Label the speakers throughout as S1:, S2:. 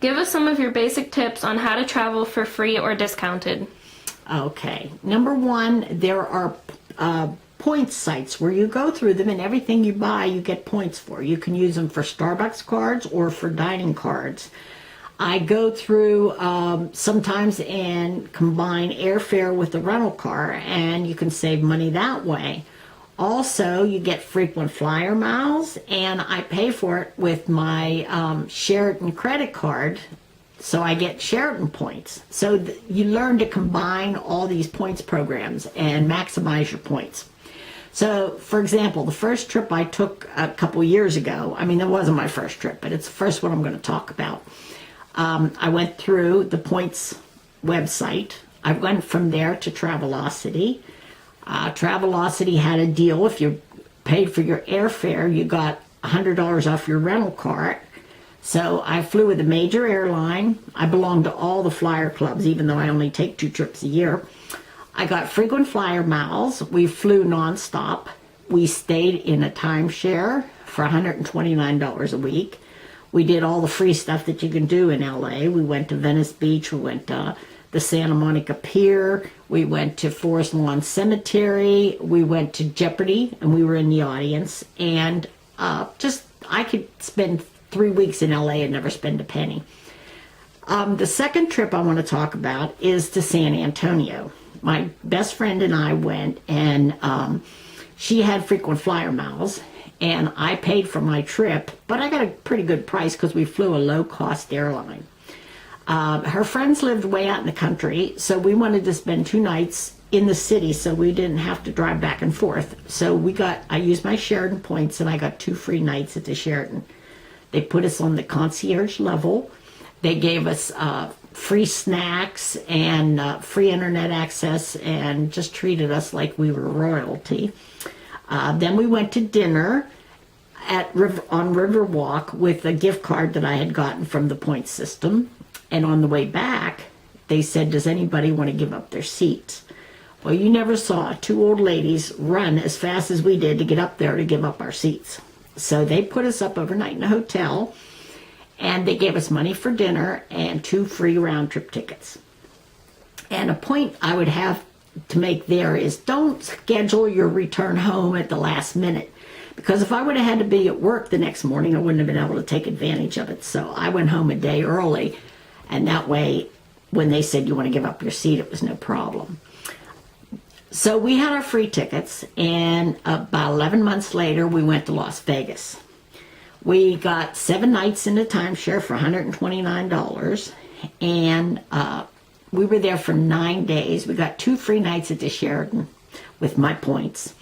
S1: Give us some of your basic tips on how to travel for free or discounted.
S2: Okay. Number one, there are point sites where you go through them and everything you buy you get points for. You can use them for Starbucks cards or for dining cards. I go through sometimes and combine airfare with the rental car, and you can save money that way. Also, you get frequent flyer miles, and I pay for it with my Sheraton credit card, so I get Sheraton points. So you learn to combine all these points programs and maximize your points. So, for example, the first trip I took a couple years ago, I mean, it wasn't my first trip, but it's the first one I'm going to talk about. I went through the points website. I went from there to Travelocity. Travelocity had a deal. If you paid for your airfare, you got $100 off your rental car. So I flew with a major airline. I belong to all the flyer clubs, even though I only take 2 trips a year. I got frequent flyer miles. We flew nonstop. We stayed in a timeshare for $129 a week. We did all the free stuff that you can do in LA. We went to Venice Beach. We went to the Santa Monica Pier. We went to Forest Lawn Cemetery. We went to Jeopardy, and we were in the audience. And I could spend 3 weeks in LA and never spend a penny. The second trip I want to talk about is to San Antonio. My best friend and I went, and she had frequent flyer miles, and I paid for my trip, but I got a pretty good price because we flew a low-cost airline. Her friends lived way out in the country, so we wanted to spend 2 nights in the city so we didn't have to drive back and forth. So I used my Sheraton points, and I got 2 free nights at the Sheraton. They put us on the concierge level. They gave us free snacks and free internet access and just treated us like we were royalty. Then we went to dinner on Riverwalk with a gift card that I had gotten from the point system. And on the way back, they said, does anybody want to give up their seats? Well, you never saw 2 old ladies run as fast as we did to get up there to give up our seats. So they put us up overnight in a hotel, and they gave us money for dinner and 2 free round-trip tickets. And a point I would have to make there is don't schedule your return home at the last minute. Because if I would have had to be at work the next morning, I wouldn't have been able to take advantage of it. So I went home a day early, and that way, when they said you want to give up your seat, it was no problem. So we had our free tickets, and about 11 months later, we went to Las Vegas. We got 7 nights in a timeshare for $129, and we were there for 9 days. We got 2 free nights at the Sheraton with my points.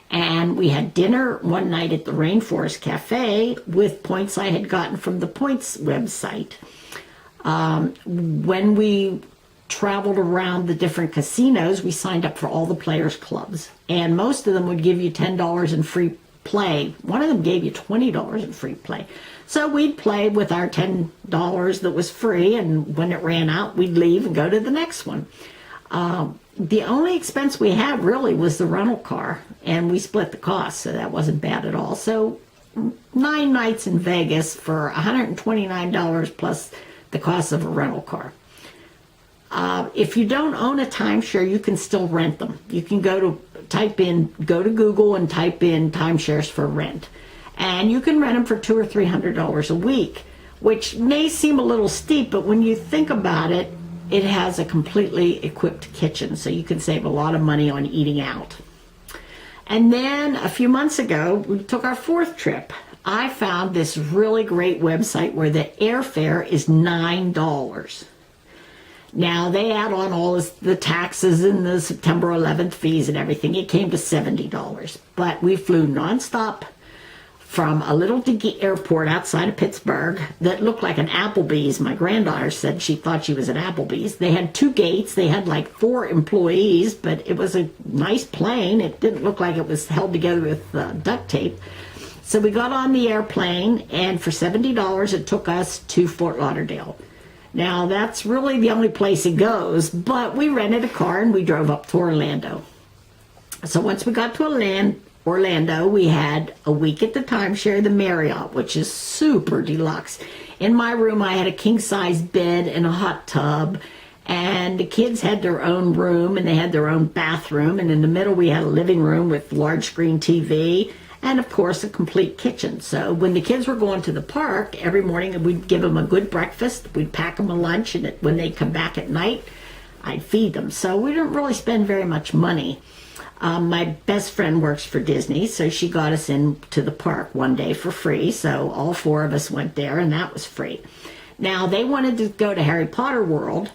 S2: And we had dinner one night at the Rainforest Cafe with points I had gotten from the points website. When we traveled around the different casinos, we signed up for all the players clubs, and most of them would give you $10 in free play. One of them gave you $20 in free play. So we'd play with our $10 that was free, and when it ran out, we'd leave and go to the next one. The only expense we had really was the rental car, and we split the cost, so that wasn't bad at all. So 9 nights in Vegas for $129 plus the cost of a rental car. If you don't own a timeshare, you can still rent them. You can go to Google and type in timeshares for rent. And you can rent them for $200 or $300 a week, which may seem a little steep, but when you think about it, it has a completely equipped kitchen, so you can save a lot of money on eating out. And then a few months ago, we took our 4th trip. I found this really great website where the airfare is $9. Now, they add on all the taxes and the September 11th fees and everything. It came to $70. But we flew nonstop from a little dinky airport outside of Pittsburgh that looked like an Applebee's. My granddaughter said she thought she was at Applebee's. They had 2 gates. They had like 4 employees, but it was a nice plane. It didn't look like it was held together with duct tape. So we got on the airplane, and for $70, it took us to Fort Lauderdale. Now, that's really the only place it goes, but we rented a car and we drove up to Orlando. So once we got to Orlando, we had a week at the timeshare, the Marriott, which is super deluxe. In my room, I had a king-size bed and a hot tub, and the kids had their own room, and they had their own bathroom, and in the middle we had a living room with large screen TV, and of course a complete kitchen. So when the kids were going to the park, every morning we'd give them a good breakfast, we'd pack them a lunch, and when they'd come back at night, I'd feed them. So we didn't really spend very much money. My best friend works for Disney, so she got us into the park one day for free. So all four of us went there, and that was free. Now, they wanted to go to Harry Potter World,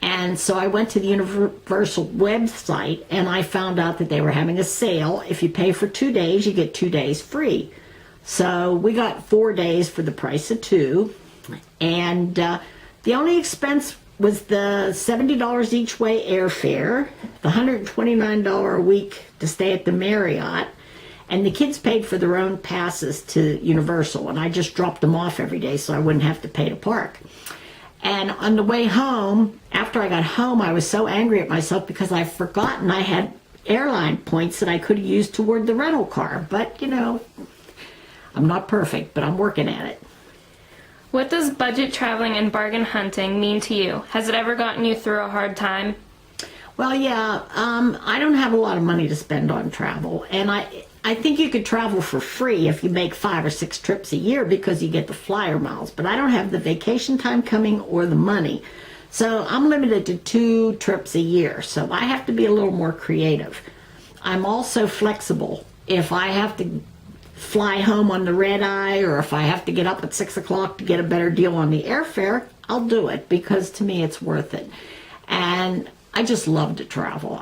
S2: and so I went to the Universal website, and I found out that they were having a sale. If you pay for 2 days, you get 2 days free. So we got 4 days for the price of 2, and the only expense was the $70 each way airfare, the $129 a week to stay at the Marriott, and the kids paid for their own passes to Universal, and I just dropped them off every day so I wouldn't have to pay to park. And on the way home, after I got home, I was so angry at myself because I'd forgotten I had airline points that I could have used toward the rental car. But, you know, I'm not perfect, but I'm working at it.
S1: What does budget traveling and bargain hunting mean to you? Has it ever gotten you through a hard time?
S2: Well, yeah, I don't have a lot of money to spend on travel, and I think you could travel for free if you make 5 or 6 trips a year because you get the flyer miles, but I don't have the vacation time coming or the money. So I'm limited to 2 trips a year, so I have to be a little more creative. I'm also flexible. If I have to fly home on the red eye, or if I have to get up at 6 o'clock to get a better deal on the airfare, I'll do it because to me it's worth it. And I just love to travel.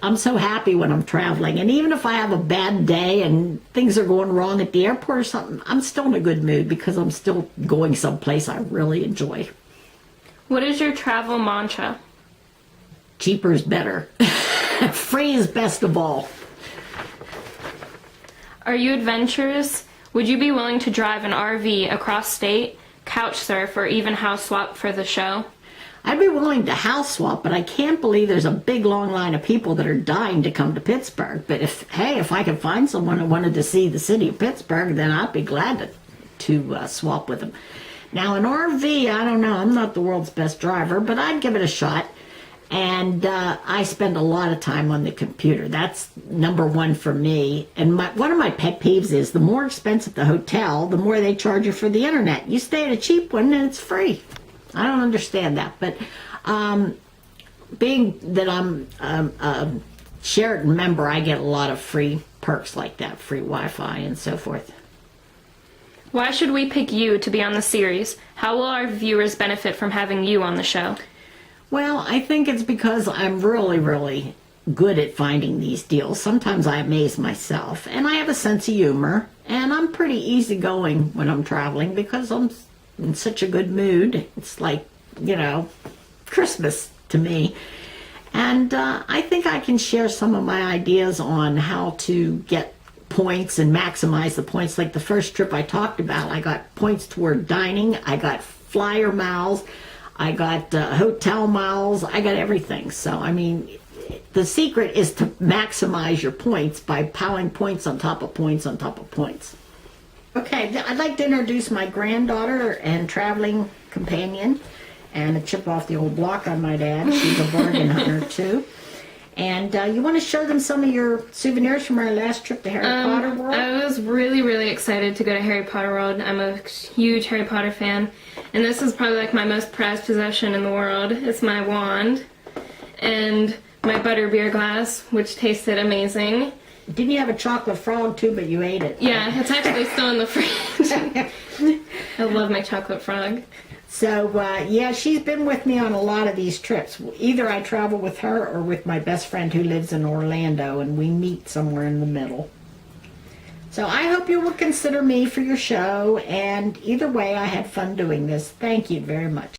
S2: I'm so happy when I'm traveling. And even if I have a bad day and things are going wrong at the airport or something, I'm still in a good mood because I'm still going someplace I really enjoy.
S1: What is your travel mantra?
S2: Cheaper is better. Free is best of all.
S1: Are you adventurous? Would you be willing to drive an RV across state, couch surf, or even house swap for the show?
S2: I'd be willing to house swap, but I can't believe there's a big long line of people that are dying to come to Pittsburgh. But if I could find someone who wanted to see the city of Pittsburgh, then I'd be glad to swap with them. Now, an RV, I don't know. I'm not the world's best driver, but I'd give it a shot. And I spend a lot of time on the computer. That's number one for me. And one of my pet peeves is the more expensive the hotel, the more they charge you for the internet. You stay at a cheap one and it's free. I don't understand that. But being that I'm a Sheraton member, I get a lot of free perks like that, free Wi-Fi and so forth.
S1: Why should we pick you to be on the series? How will our viewers benefit from having you on the show?
S2: Well, I think it's because I'm really, really good at finding these deals. Sometimes I amaze myself, and I have a sense of humor, and I'm pretty easygoing when I'm traveling because I'm in such a good mood. It's like, you know, Christmas to me. And I think I can share some of my ideas on how to get points and maximize the points. Like the first trip I talked about, I got points toward dining, I got flyer miles, I got hotel miles, I got everything. So, I mean, the secret is to maximize your points by piling points on top of points on top of points. Okay, I'd like to introduce my granddaughter and traveling companion, and a chip off the old block, I might add. She's a bargain hunter, too. And you want to show them some of your souvenirs from our last trip to Harry Potter World?
S1: I was really, really excited to go to Harry Potter World. I'm a huge Harry Potter fan. And this is probably like my most prized possession in the world. It's my wand and my butterbeer glass, which tasted amazing.
S2: Didn't you have a chocolate frog too, but you ate it?
S1: Yeah, it's actually still in the fridge. I love my chocolate frog.
S2: So, yeah, she's been with me on a lot of these trips. Either I travel with her or with my best friend who lives in Orlando, and we meet somewhere in the middle. So I hope you will consider me for your show, and either way, I had fun doing this. Thank you very much.